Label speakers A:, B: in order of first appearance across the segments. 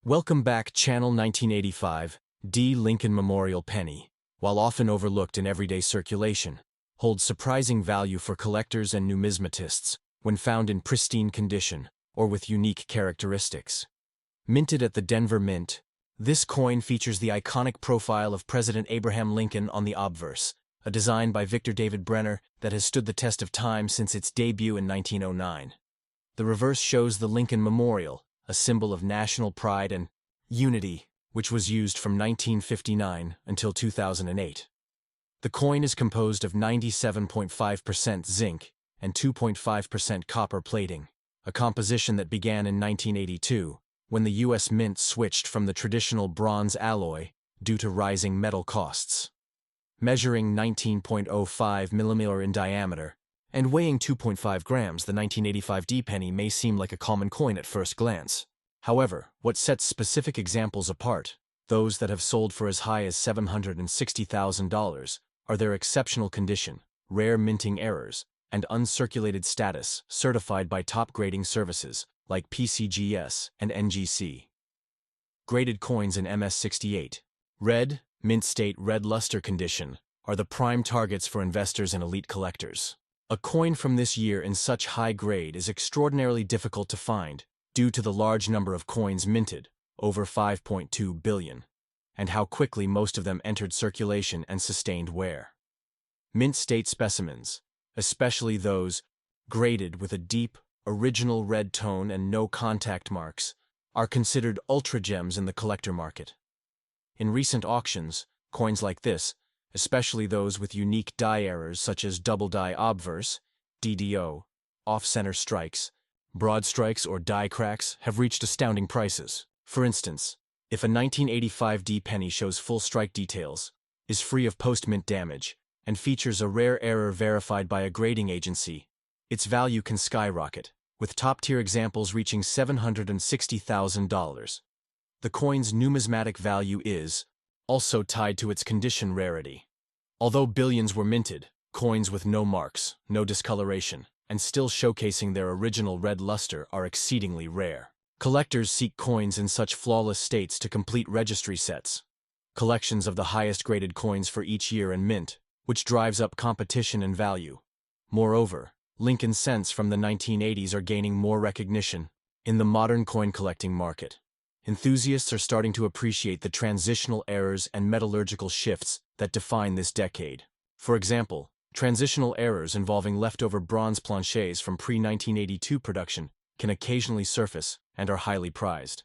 A: Welcome back, Channel 1985. D. Lincoln Memorial Penny, while often overlooked in everyday circulation, holds surprising value for collectors and numismatists when found in pristine condition or with unique characteristics. Minted at the Denver Mint, this coin features the iconic profile of President Abraham Lincoln on the obverse, a design by Victor David Brenner that has stood the test of time since its debut in 1909. The reverse shows the Lincoln Memorial, a symbol of national pride and unity, which was used from 1959 until 2008. The coin is composed of 97.5% zinc and 2.5% copper plating, a composition that began in 1982, when the U.S. Mint switched from the traditional bronze alloy due to rising metal costs. Measuring 19.05 millimeter in diameter and weighing 2.5 grams, the 1985 D penny may seem like a common coin at first glance. However, what sets specific examples apart, those that have sold for as high as $760,000, are their exceptional condition, rare minting errors, and uncirculated status certified by top grading services like PCGS and NGC. Graded coins in MS68, red, mint state red luster condition, are the prime targets for investors and elite collectors. A coin from this year in such high grade is extraordinarily difficult to find due to the large number of coins minted, over 5.2 billion, and how quickly most of them entered circulation and sustained wear. Mint state specimens, especially those graded with a deep, original red tone and no contact marks, are considered ultra gems in the collector market. In recent auctions, coins like this, especially those with unique die errors such as double die obverse, DDO, off-center strikes, broad strikes or die cracks, have reached astounding prices. For instance, if a 1985 D penny shows full strike details, is free of post-mint damage, and features a rare error verified by a grading agency, its value can skyrocket, with top-tier examples reaching $760,000. The coin's numismatic value is also tied to its condition rarity. Although billions were minted, coins with no marks, no discoloration, and still showcasing their original red luster are exceedingly rare. Collectors seek coins in such flawless states to complete registry sets, collections of the highest graded coins for each year and mint, which drives up competition and value. Moreover, Lincoln cents from the 1980s are gaining more recognition in the modern coin collecting market. Enthusiasts are starting to appreciate the transitional errors and metallurgical shifts that define this decade. For example, transitional errors involving leftover bronze planchets from pre-1982 production can occasionally surface and are highly prized.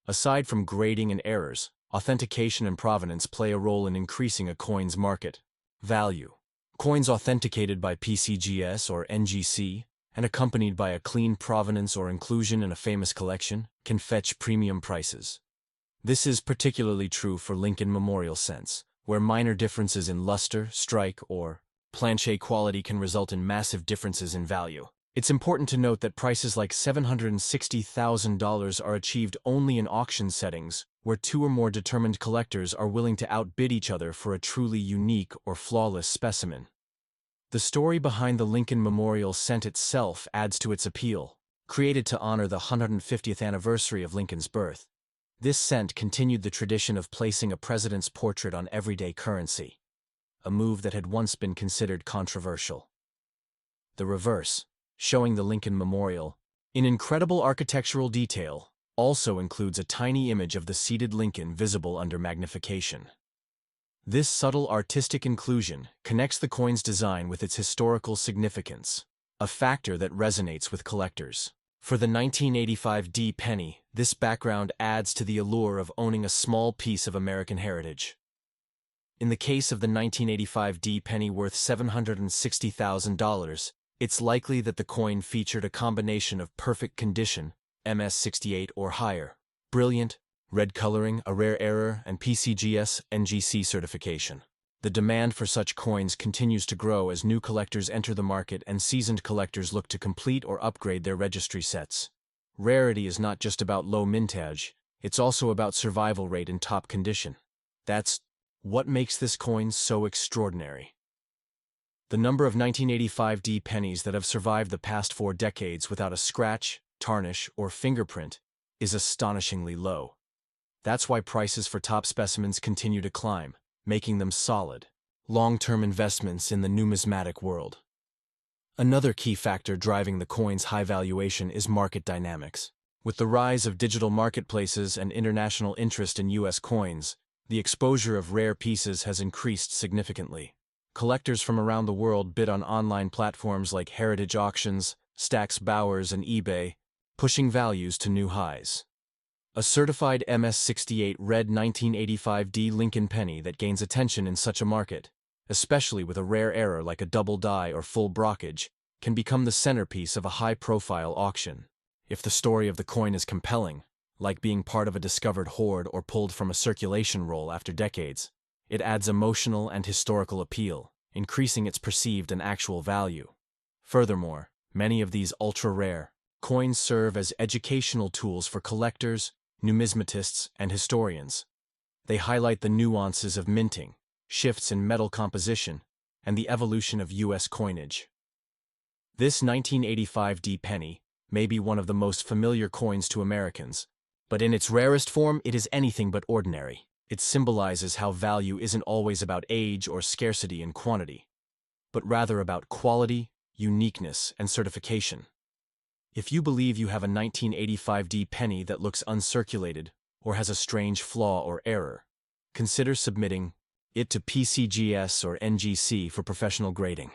A: Aside from grading and errors, authentication and provenance play a role in increasing a coin's market value. Coins authenticated by PCGS or NGC and accompanied by a clean provenance or inclusion in a famous collection can fetch premium prices. This is particularly true for Lincoln Memorial cents, where minor differences in luster, strike, or planchet quality can result in massive differences in value. It's important to note that prices like $760,000 are achieved only in auction settings, where two or more determined collectors are willing to outbid each other for a truly unique or flawless specimen. The story behind the Lincoln Memorial cent itself adds to its appeal. Created to honor the 150th anniversary of Lincoln's birth, this cent continued the tradition of placing a president's portrait on everyday currency, a move that had once been considered controversial. The reverse, showing the Lincoln Memorial, in incredible architectural detail, also includes a tiny image of the seated Lincoln visible under magnification. This subtle artistic inclusion connects the coin's design with its historical significance, a factor that resonates with collectors. For the 1985 D penny, this background adds to the allure of owning a small piece of American heritage. In the case of the 1985 D penny worth $760,000, it's likely that the coin featured a combination of perfect condition, MS68 or higher, brilliant, red coloring, a rare error, and PCGS NGC certification. The demand for such coins continues to grow as new collectors enter the market and seasoned collectors look to complete or upgrade their registry sets. Rarity is not just about low mintage, it's also about survival rate in top condition. That's what makes this coin so extraordinary. The number of 1985 D pennies that have survived the past 4 decades without a scratch, tarnish, or fingerprint is astonishingly low. That's why prices for top specimens continue to climb, making them solid, long-term investments in the numismatic world. Another key factor driving the coin's high valuation is market dynamics. With the rise of digital marketplaces and international interest in U.S. coins, the exposure of rare pieces has increased significantly. Collectors from around the world bid on online platforms like Heritage Auctions, Stax Bowers, and eBay, pushing values to new highs. A certified MS-68 red 1985D Lincoln penny that gains attention in such a market, especially with a rare error like a double die or full brockage, can become the centerpiece of a high-profile auction. If the story of the coin is compelling, like being part of a discovered hoard or pulled from a circulation roll after decades, it adds emotional and historical appeal, increasing its perceived and actual value. Furthermore, many of these ultra-rare coins serve as educational tools for collectors, numismatists, and historians. They highlight the nuances of minting, shifts in metal composition, and the evolution of U.S. coinage. This 1985D penny may be one of the most familiar coins to Americans, but in its rarest form it is anything but ordinary. It symbolizes how value isn't always about age or scarcity in quantity, but rather about quality, uniqueness, and certification. If you believe you have a 1985D penny that looks uncirculated or has a strange flaw or error, consider submitting it to PCGS or NGC for professional grading.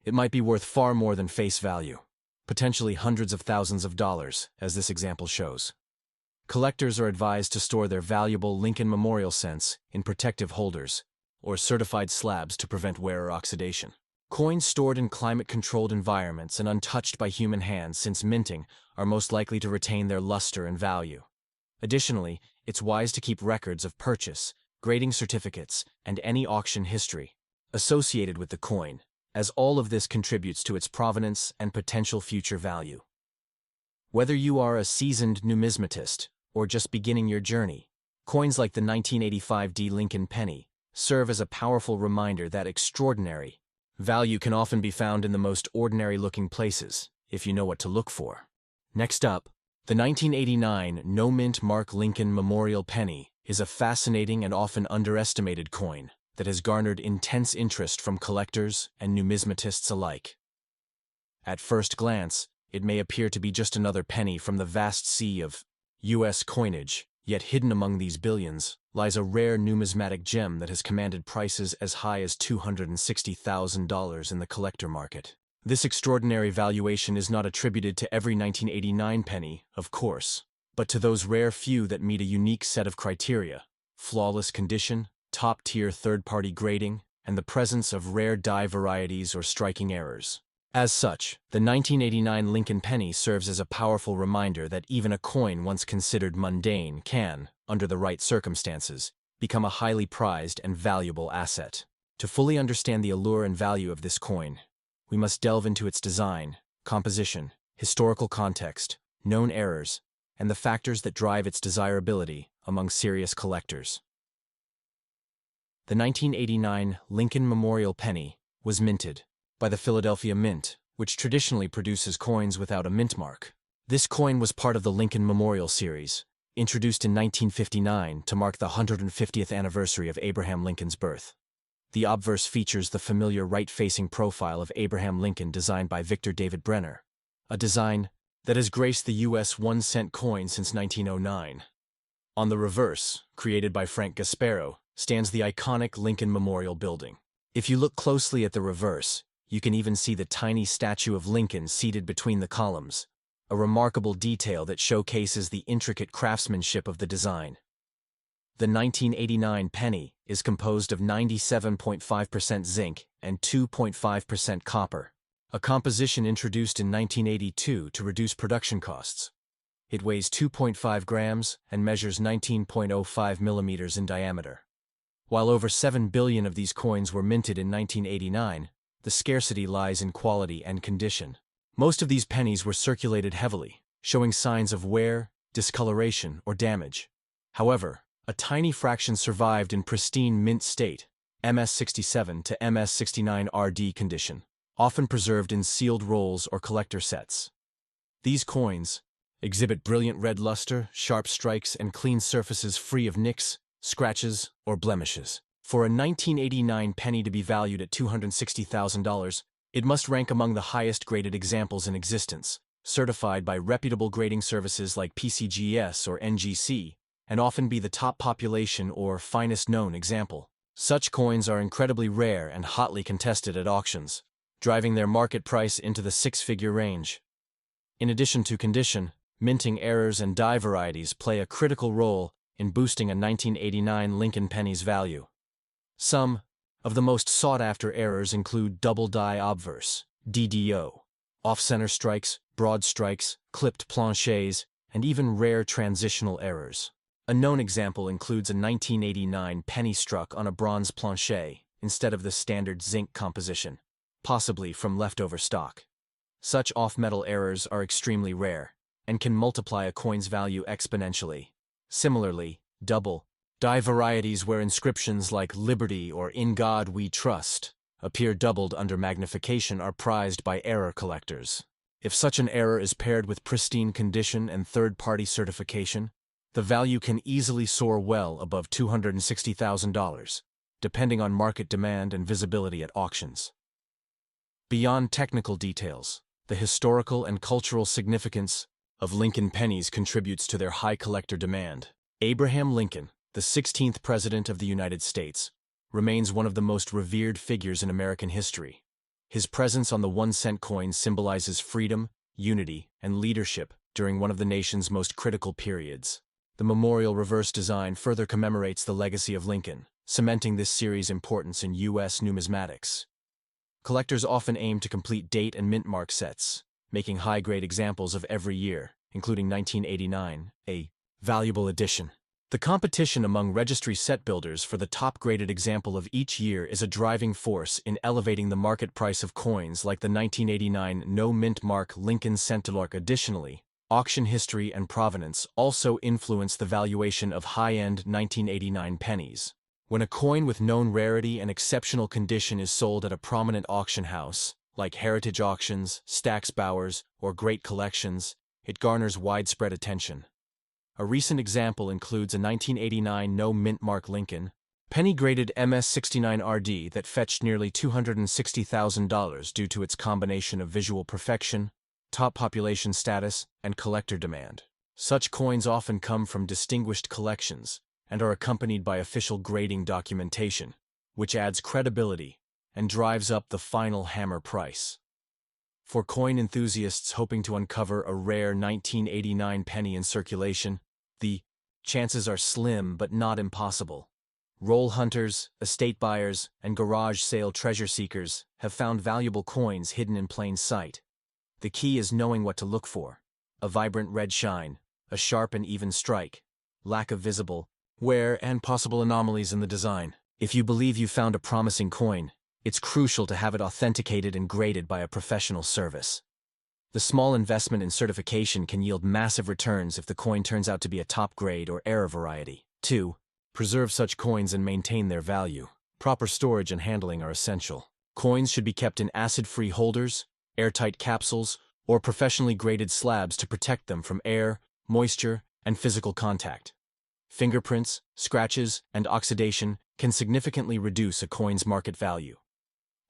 A: It might be worth far more than face value, potentially hundreds of thousands of dollars, as this example shows. Collectors are advised to store their valuable Lincoln Memorial cents in protective holders or certified slabs to prevent wear or oxidation. Coins stored in climate-controlled environments and untouched by human hands since minting are most likely to retain their luster and value. Additionally, it's wise to keep records of purchase, grading certificates, and any auction history associated with the coin, as all of this contributes to its provenance and potential future value. Whether you are a seasoned numismatist or just beginning your journey, coins like the 1985D Lincoln penny serve as a powerful reminder that extraordinary value can often be found in the most ordinary-looking places, if you know what to look for. Next up, the 1989 No-Mint Mark Lincoln Memorial Penny is a fascinating and often underestimated coin that has garnered intense interest from collectors and numismatists alike. At first glance, it may appear to be just another penny from the vast sea of U.S. coinage, yet hidden among these billions lies a rare numismatic gem that has commanded prices as high as $260,000 in the collector market. This extraordinary valuation is not attributed to every 1989 penny, of course, but to those rare few that meet a unique set of criteria: flawless condition, top-tier third-party grading, and the presence of rare die varieties or striking errors. As such, the 1989 Lincoln penny serves as a powerful reminder that even a coin once considered mundane can, under the right circumstances, become a highly prized and valuable asset. To fully understand the allure and value of this coin, we must delve into its design, composition, historical context, known errors, and the factors that drive its desirability among serious collectors. The 1989 Lincoln Memorial Penny was minted by the Philadelphia Mint, which traditionally produces coins without a mint mark. This coin was part of the Lincoln Memorial series, introduced in 1959 to mark the 150th anniversary of Abraham Lincoln's birth. The obverse features the familiar right-facing profile of Abraham Lincoln designed by Victor David Brenner, a design that has graced the U.S. 1-cent coin since 1909. On the reverse, created by Frank Gasparo, stands the iconic Lincoln Memorial Building. If you look closely at the reverse, you can even see the tiny statue of Lincoln seated between the columns, a remarkable detail that showcases the intricate craftsmanship of the design. The 1989 penny is composed of 97.5% zinc and 2.5% copper, a composition introduced in 1982 to reduce production costs. It weighs 2.5 grams and measures 19.05 millimeters in diameter. While over 7 billion of these coins were minted in 1989, the scarcity lies in quality and condition. Most of these pennies were circulated heavily, showing signs of wear, discoloration, or damage. However, a tiny fraction survived in pristine mint state, MS-67 to MS-69 RD condition, often preserved in sealed rolls or collector sets. These coins, exhibit brilliant red luster, sharp strikes, and clean surfaces free of nicks, scratches, or blemishes. For a 1989 penny to be valued at $260,000, it must rank among the highest graded examples in existence, certified by reputable grading services like PCGS or NGC, and often be the top population or finest known example. Such coins are incredibly rare and hotly contested at auctions, driving their market price into the six-figure range. In addition to condition, minting errors and die varieties play a critical role in boosting a 1989 Lincoln penny's value. Some of the most sought-after errors include double die obverse, DDO, off-center strikes, broad strikes, clipped planchets, and even rare transitional errors. A known example includes a 1989 penny struck on a bronze planchet instead of the standard zinc composition, possibly from leftover stock. Such off-metal errors are extremely rare and can multiply a coin's value exponentially. Similarly, double die varieties where inscriptions like "Liberty" or "In God We Trust" appear doubled under magnification are prized by error collectors. If such an error is paired with pristine condition and third-party certification, the value can easily soar well above $260,000, depending on market demand and visibility at auctions. Beyond technical details, the historical and cultural significance of Lincoln pennies contributes to their high collector demand. Abraham Lincoln, the 16th President of the United States, remains one of the most revered figures in American history. His presence on the 1-cent coin symbolizes freedom, unity, and leadership during one of the nation's most critical periods. The memorial reverse design further commemorates the legacy of Lincoln, cementing this series' importance in U.S. numismatics. Collectors often aim to complete date and mint mark sets, making high-grade examples of every year, including 1989, a valuable addition. The competition among registry set builders for the top-graded example of each year is a driving force in elevating the market price of coins like the 1989 no-mint mark Lincoln Centillark. Additionally, auction history and provenance also influence the valuation of high-end 1989 pennies. When a coin with known rarity and exceptional condition is sold at a prominent auction house, like Heritage Auctions, Stack's Bowers, or Great Collections, it garners widespread attention. A recent example includes a 1989 no-mint mark Lincoln penny-graded MS69RD that fetched nearly $260,000 due to its combination of visual perfection, top population status, and collector demand. Such coins often come from distinguished collections and are accompanied by official grading documentation, which adds credibility and drives up the final hammer price. For coin enthusiasts hoping to uncover a rare 1989 penny in circulation, the chances are slim but not impossible. Roll hunters, estate buyers, and garage sale treasure seekers have found valuable coins hidden in plain sight. The key is knowing what to look for: a vibrant red shine, a sharp and even strike, lack of visible wear, and possible anomalies in the design. If you believe you found a promising coin, it's crucial to have it authenticated and graded by a professional service. The small investment in certification can yield massive returns if the coin turns out to be a top grade or error variety. 2. Preserve such coins and maintain their value. Proper storage and handling are essential. Coins should be kept in acid-free holders, airtight capsules, or professionally graded slabs to protect them from air, moisture, and physical contact. Fingerprints, scratches, and oxidation can significantly reduce a coin's market value.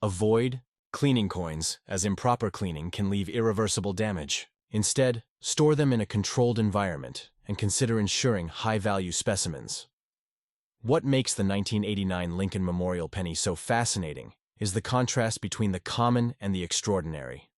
A: Avoid cleaning coins, as improper cleaning can leave irreversible damage. Instead, store them in a controlled environment and consider ensuring high-value specimens. What makes the 1989 Lincoln Memorial penny so fascinating is the contrast between the common and the extraordinary.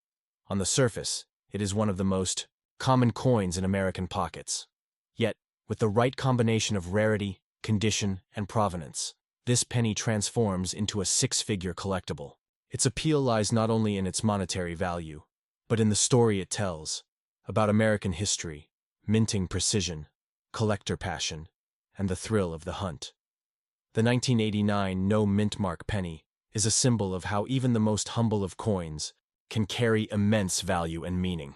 A: On the surface, it is one of the most common coins in American pockets. Yet, with the right combination of rarity, condition, and provenance, this penny transforms into a six-figure collectible. Its appeal lies not only in its monetary value, but in the story it tells about American history, minting precision, collector passion, and the thrill of the hunt. The 1989 no-mint mark penny is a symbol of how even the most humble of coins can carry immense value and meaning.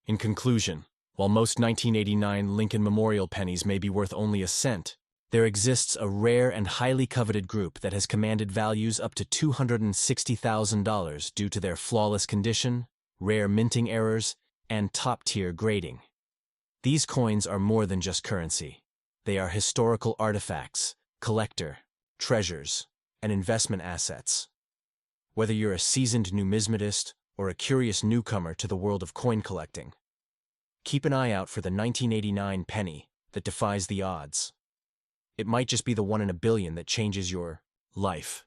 A: In conclusion, while most 1989 Lincoln Memorial pennies may be worth only a cent, there exists a rare and highly coveted group that has commanded values up to $260,000 due to their flawless condition, rare minting errors, and top-tier grading. These coins are more than just currency. They are historical artifacts, collector, treasures, and investment assets. Whether you're a seasoned numismatist or a curious newcomer to the world of coin collecting, keep an eye out for the 1989 penny that defies the odds. It might just be the one in a billion that changes your life.